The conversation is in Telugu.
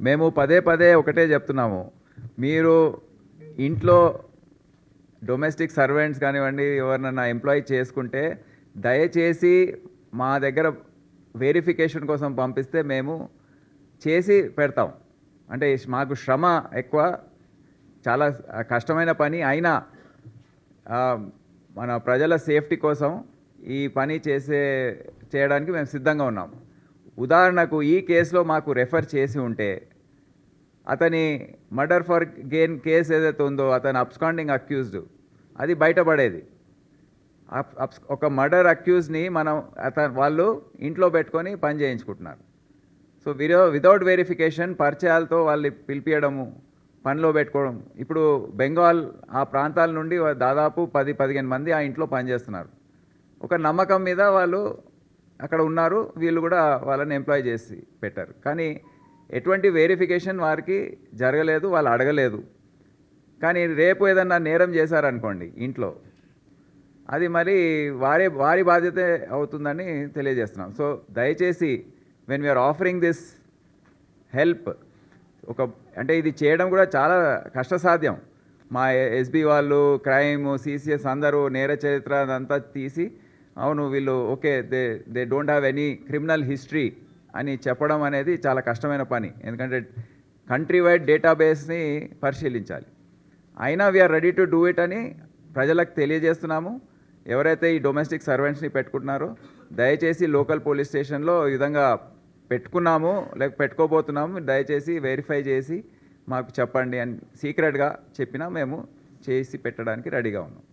మేము పదే పదే ఒకటే చెప్తున్నాము, మీరు ఇంట్లో డొమెస్టిక్ సర్వెంట్స్ కానివ్వండి, ఎవరినన్నా ఎంప్లాయీ చేసుకుంటే దయచేసి మా దగ్గర వెరిఫికేషన్ కోసం పంపిస్తే మేము చేసి పెడతాం. అంటే మాకు శ్రమ ఎక్కువ, చాలా కష్టమైన పని అయినా మన ప్రజల సేఫ్టీ కోసం ఈ పని చేయడానికి మేము సిద్ధంగా ఉన్నాం. ఉదాహరణకు ఈ కేసులో మాకు రెఫర్ చేసి ఉంటే అతని మర్డర్ ఫర్ గెయిన్ కేసు ఏదైతే ఉందో, అతను అబ్స్కాండింగ్ అక్యూజ్డ్, అది బయటపడేది. ఒక మర్డర్ అక్యూజ్ని వాళ్ళు ఇంట్లో పెట్టుకొని పని చేయించుకుంటున్నారు. సో వితౌట్ వెరిఫికేషన్ పరిచయాలతో వాళ్ళు పిలిపియడము, పనిలో పెట్టుకోవడం. ఇప్పుడు బెంగాల్ ఆ ప్రాంతాల నుండి దాదాపు 10-15 మంది ఆ ఇంట్లో పనిచేస్తున్నారు. ఒక నమ్మకం మీద వాళ్ళు అక్కడ ఉన్నారు, వీళ్ళు కూడా వాళ్ళని ఎంప్లాయ్ చేసి పెట్టారు. కానీ ఎటువంటి వెరిఫికేషన్ వారికి జరగలేదు, వాళ్ళు అడగలేదు. కానీ రేపు ఏదన్నా నేరం చేశారనుకోండి ఇంట్లో, అది మరి వారి బాధ్యతే అవుతుందని తెలియజేస్తున్నాం. సో దయచేసి when we're offering this help, అంటే ఇది చేయడం కూడా చాలా కష్టసాధ్యం. మా ఎస్బీ వాళ్ళు, క్రైమ్, సిసిఎస్ అందరూ నేర చరిత్ర అదంతా తీసి, అవును వీళ్ళు okay, they don't have any criminal history అని చెప్పడం అనేది చాలా కష్టమైన పని. ఎందుకంటే కంట్రీ వైడ్ డేటాబేస్ని పరిశీలించాలి. అయినా we're ready to do it అని ప్రజలకు తెలియజేస్తున్నాము. ఎవరైతే ఈ డొమెస్టిక్ సర్వెంట్స్ని పెట్టుకుంటున్నారో దయచేసి లోకల్ పోలీస్ స్టేషన్లో ఈ విధంగా పెట్టుకున్నాము లేక పెట్టుకోబోతున్నాము, దయచేసి వెరిఫై చేసి మాకు చెప్పండి అని సీక్రెట్గా చెప్పినా మేము చేసి పెట్టడానికి రెడీగా ఉన్నాం.